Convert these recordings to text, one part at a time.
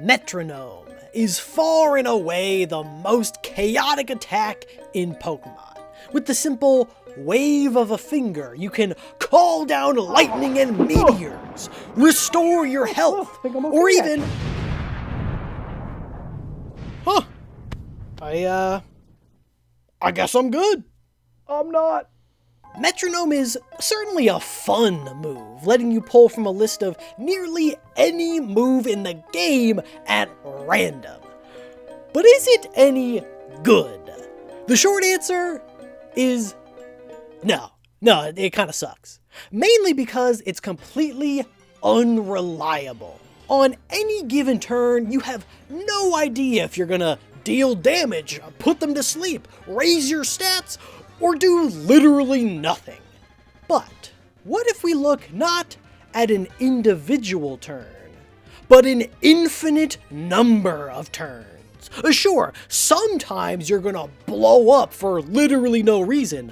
Metronome is far and away the most chaotic attack in Pokemon. With the simple wave of a finger, you can call down lightning and meteors, restore your health, or even... I guess I'm good. I'm not. Metronome is certainly a fun move, letting you pull from a list of nearly any move in the game at random. But is it any good? The short answer is no. No, it kind of sucks. Mainly because it's completely unreliable. On any given turn, you have no idea if you're gonna deal damage, put them to sleep, raise your stats, or do literally nothing. But what if we look not at an individual turn, but an infinite number of turns? Sure, sometimes you're gonna blow up for literally no reason,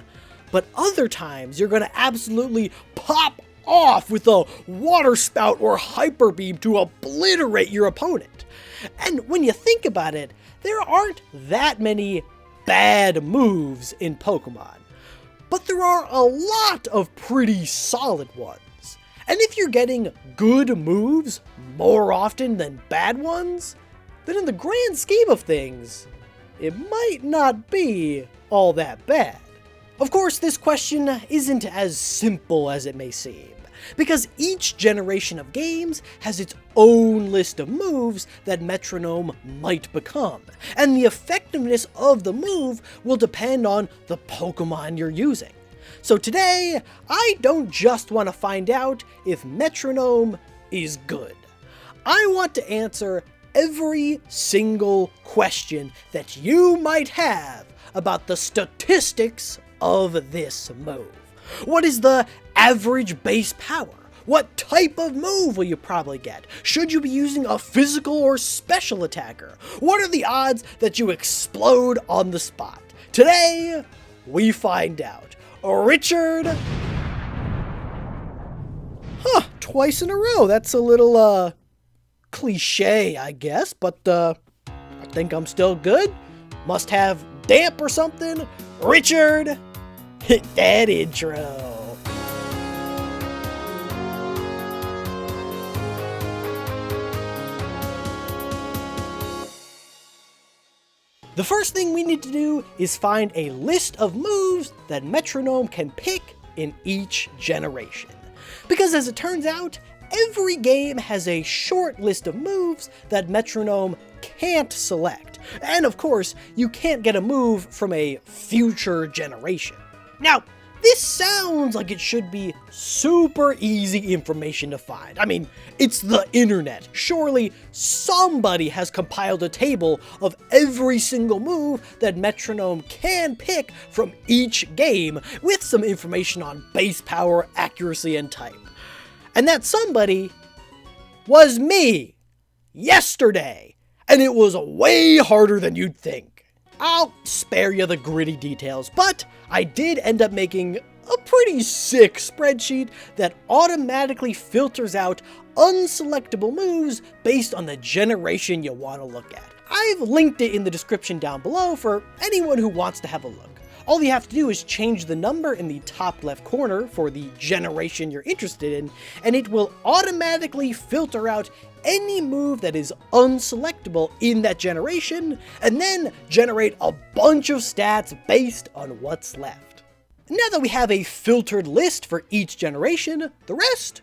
but other times you're gonna absolutely pop off with a water spout or hyper beam to obliterate your opponent. And when you think about it, there aren't that many bad moves in Pokemon, but there are a lot of pretty solid ones. And if you're getting good moves more often than bad ones, then in the grand scheme of things, it might not be all that bad. Of course, this question isn't as simple as it may seem, because each generation of games has its own list of moves that Metronome might become, and the effectiveness of the move will depend on the Pokemon you're using. So today, I don't just want to find out if Metronome is good. I want to answer every single question that you might have about the statistics of this move. What is the average base power? What type of move will you probably get? Should you be using a physical or special attacker? What are the odds that you explode on the spot? Today, we find out. Richard... twice in a row. That's a little, cliche, I guess, but, I think I'm still good. Must have damp or something. Richard, hit that intro. The first thing we need to do is find a list of moves that Metronome can pick in each generation. Because as it turns out, every game has a short list of moves that Metronome can't select. And of course, you can't get a move from a future generation. Now, this sounds like it should be super easy information to find. I mean, it's the internet. Surely somebody has compiled a table of every single move that Metronome can pick from each game with some information on base power, accuracy, and type. And that somebody was me yesterday, and it was way harder than you'd think. I'll spare you the gritty details, but I did end up making a pretty sick spreadsheet that automatically filters out unselectable moves based on the generation you want to look at. I've linked it in the description down below for anyone who wants to have a look. All you have to do is change the number in the top left corner for the generation you're interested in, and it will automatically filter out any move that is unselectable in that generation, and then generate a bunch of stats based on what's left. Now that we have a filtered list for each generation, the rest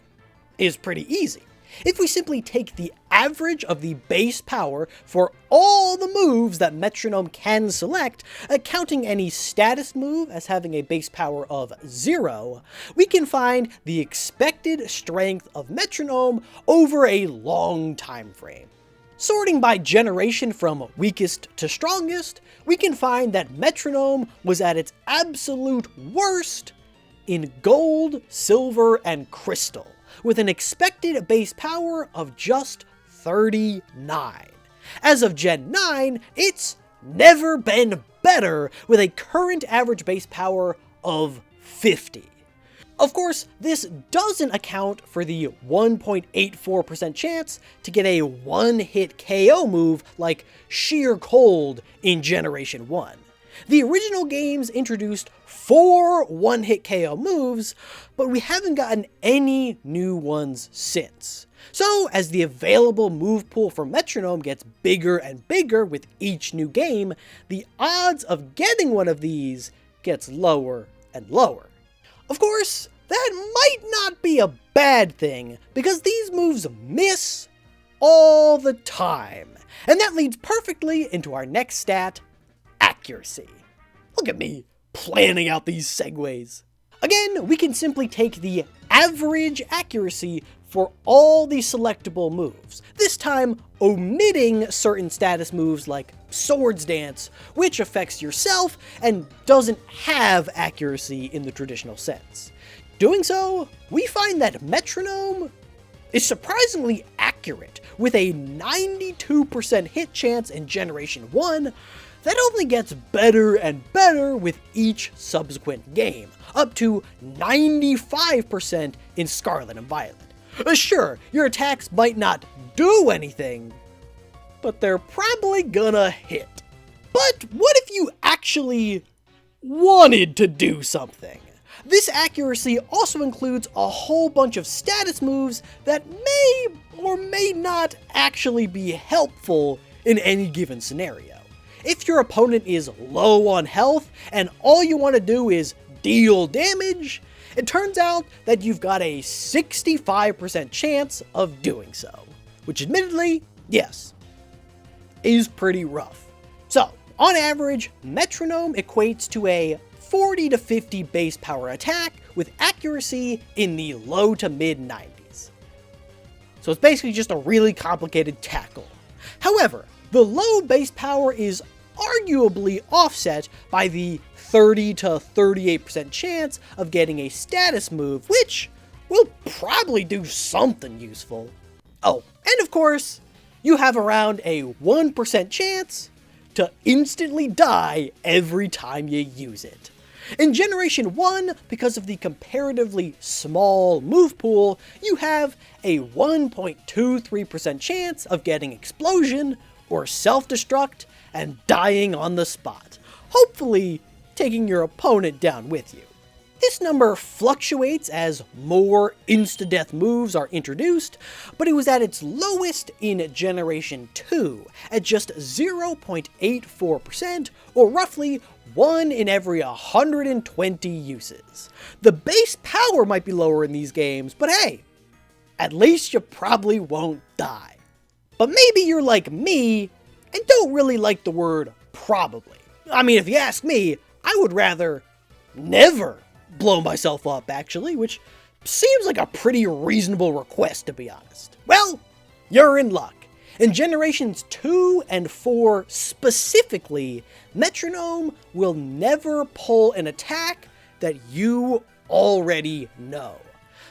is pretty easy. If we simply take the average of the base power for all the moves that Metronome can select, accounting any status move as having a base power of 0, we can find the expected strength of Metronome over a long time frame. Sorting by generation from weakest to strongest, we can find that Metronome was at its absolute worst in Gold, Silver, and Crystal, with an expected base power of just 39. As of Gen 9, it's never been better with a current average base power of 50. Of course, this doesn't account for the 1.84% chance to get a one-hit KO move like Sheer Cold in Generation 1. The original games introduced 4 one-hit KO moves, but we haven't gotten any new ones since. So, as the available move pool for Metronome gets bigger and bigger with each new game, the odds of getting one of these gets lower and lower. Of course, that might not be a bad thing, because these moves miss all the time. And that leads perfectly into our next stat, accuracy. Look at me planning out these segues. Again, we can simply take the average accuracy for all the selectable moves, this time omitting certain status moves like Swords Dance, which affects yourself and doesn't have accuracy in the traditional sense. Doing so, we find that Metronome is surprisingly accurate, with a 92% hit chance in Generation 1 that only gets better and better with each subsequent game, up to 95% in Scarlet and Violet. Sure, your attacks might not do anything, but they're probably gonna hit. But what if you actually wanted to do something? This accuracy also includes a whole bunch of status moves that may or may not actually be helpful in any given scenario. If your opponent is low on health and all you want to do is deal damage, it turns out that you've got a 65% chance of doing so, which admittedly, yes, is pretty rough. So, on average, Metronome equates to a 40 to 50 base power attack with accuracy in the low to mid 90s. So it's basically just a really complicated tackle. However, the low base power is arguably offset by the 30 to 38% chance of getting a status move, which will probably do something useful. Oh, and of course, you have around a 1% chance to instantly die every time you use it. In Generation 1, because of the comparatively small move pool, you have a 1.23% chance of getting Explosion or Self-Destruct and dying on the spot, hopefully taking your opponent down with you. This number fluctuates as more insta-death moves are introduced, but it was at its lowest in Generation 2, at just 0.84%, or roughly 1 in every 120 uses. The base power might be lower in these games, but hey, at least you probably won't die. But maybe you're like me and don't really like the word probably. I mean, if you ask me, I would rather never blow myself up, actually, which seems like a pretty reasonable request, to be honest. Well, you're in luck. In Generations 2 and 4 specifically, Metronome will never pull an attack that you already know.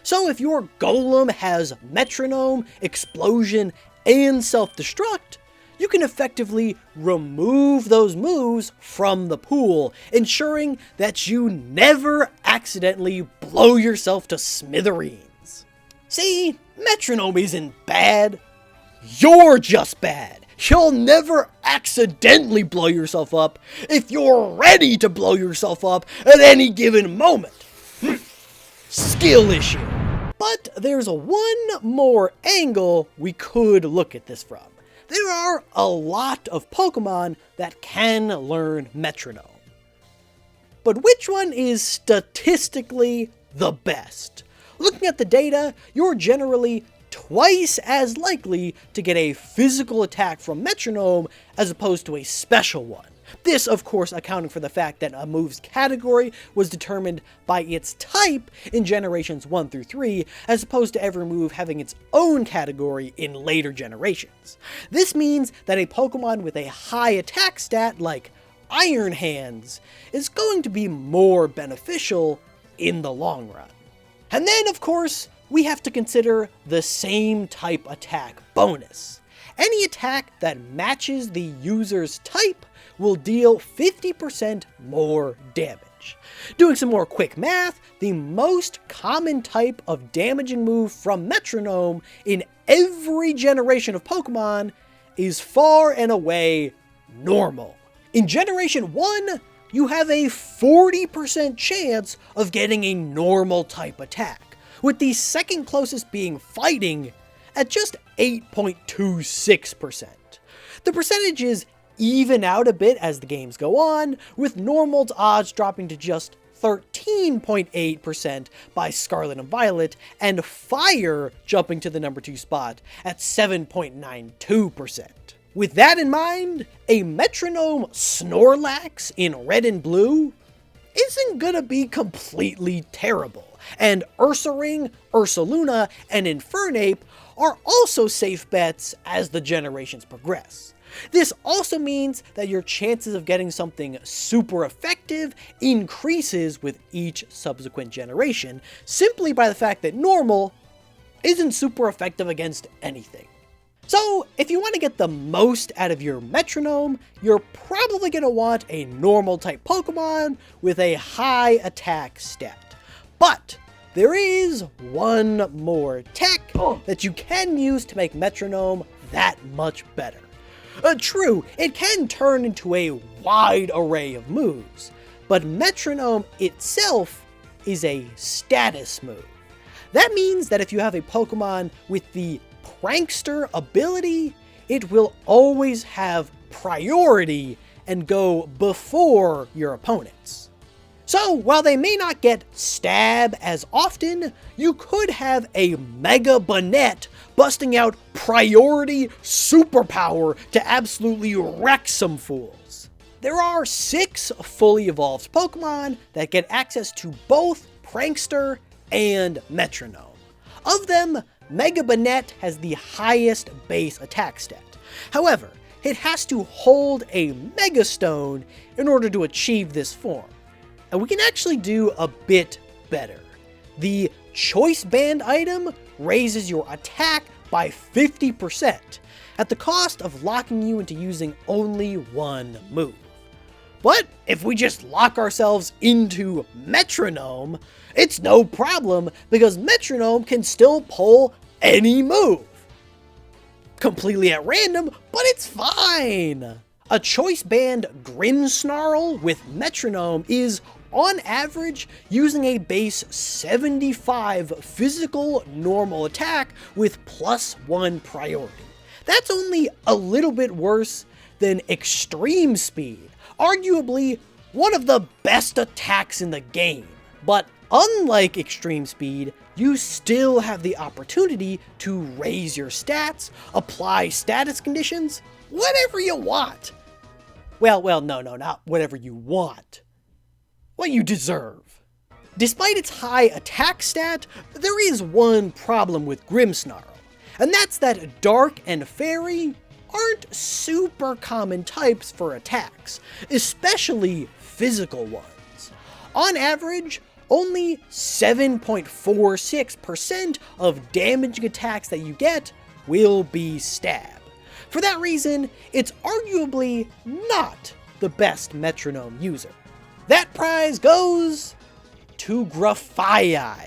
So if your Golem has Metronome, Explosion, and Self-Destruct, you can effectively remove those moves from the pool, ensuring that you never accidentally blow yourself to smithereens. See, Metronome isn't bad. You're just bad. You'll never accidentally blow yourself up if you're ready to blow yourself up at any given moment. Skill issue. But there's one more angle we could look at this from. There are a lot of Pokemon that can learn Metronome. But which one is statistically the best? Looking at the data, you're generally twice as likely to get a physical attack from Metronome as opposed to a special one. This, of course, accounting for the fact that a move's category was determined by its type in Generations 1 through 3, as opposed to every move having its own category in later generations. This means that a Pokemon with a high attack stat like Iron Hands is going to be more beneficial in the long run. And then, of course, we have to consider the same type attack bonus. Any attack that matches the user's type will deal 50% more damage. damage. Doing some more quick math, the most common type of damaging move from Metronome in every generation of Pokemon is far and away normal. In Generation 1, you have a 40% chance of getting a normal type attack, with the second closest being fighting at just 8.26%. The percentages even out a bit as the games go on, with normal's odds dropping to just 13.8% by Scarlet and Violet, and Fire jumping to the number 2 spot at 7.92%. With that in mind, a Metronome Snorlax in Red and Blue isn't gonna be completely terrible, and Ursaring, Ursaluna, and Infernape are also safe bets as the generations progress. This also means that your chances of getting something super effective increases with each subsequent generation, simply by the fact that normal isn't super effective against anything. So, if you want to get the most out of your Metronome, you're probably going to want a normal type Pokemon with a high attack stat. But there is one more tech that you can use to make Metronome that much better. True, it can turn into a wide array of moves, but Metronome itself is a status move. That means that if you have a Pokemon with the Prankster ability, it will always have priority and go before your opponents. So, while they may not get Stab as often, you could have a Mega Banette busting out priority superpower to absolutely wreck some fools. There are 6 fully evolved Pokemon that get access to both Prankster and Metronome. Of them, Mega Banette has the highest base attack stat. However, it has to hold a Mega Stone in order to achieve this form. And we can actually do a bit better. The Choice Band item raises your attack by 50%, at the cost of locking you into using only one move. But if we just lock ourselves into Metronome, it's no problem because Metronome can still pull any move. Completely at random, but it's fine! A Choice Band Grimmsnarl with Metronome is, on average, using a base 75 physical normal attack with +1 priority. That's only a little bit worse than Extreme Speed, arguably one of the best attacks in the game. But unlike Extreme Speed, you still have the opportunity to raise your stats, apply status conditions, whatever you want. Well, no, not whatever you want. What you deserve. Despite its high attack stat, there is one problem with Grimmsnarl, and that's that Dark and Fairy aren't super common types for attacks, especially physical ones. On average, only 7.46% of damaging attacks that you get will be Stab. For that reason, it's arguably not the best Metronome user. That prize goes to Grafaiai.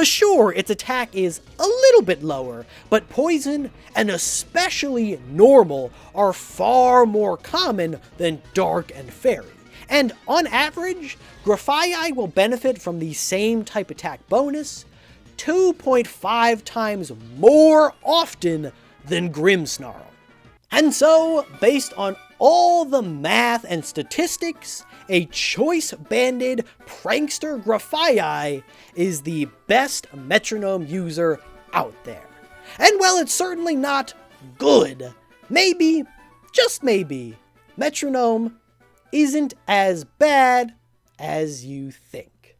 Sure, its attack is a little bit lower, but Poison, and especially Normal, are far more common than Dark and Fairy. And on average, Grafaiai will benefit from the same type attack bonus 2.5 times more often than Grimmsnarl. And so, based on all the math and statistics, a choice-banded prankster Grafaiai is the best Metronome user out there. And while it's certainly not good, maybe, just maybe, Metronome isn't as bad as you think.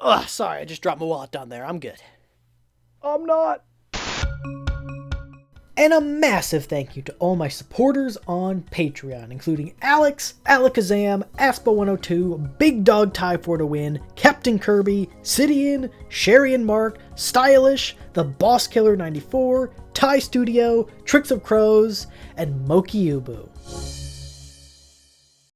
Ugh, sorry, I just dropped my wallet down there. I'm good. I'm not. And a massive thank you to all my supporters on Patreon, including Alex, Alakazam, Aspa102, Big Dog Tie for to Win, Captain Kirby, Sidian, Sherry and Mark, Stylish, The Boss Killer 94, Tai Studio, Tricks of Crows, and Moki Ubu.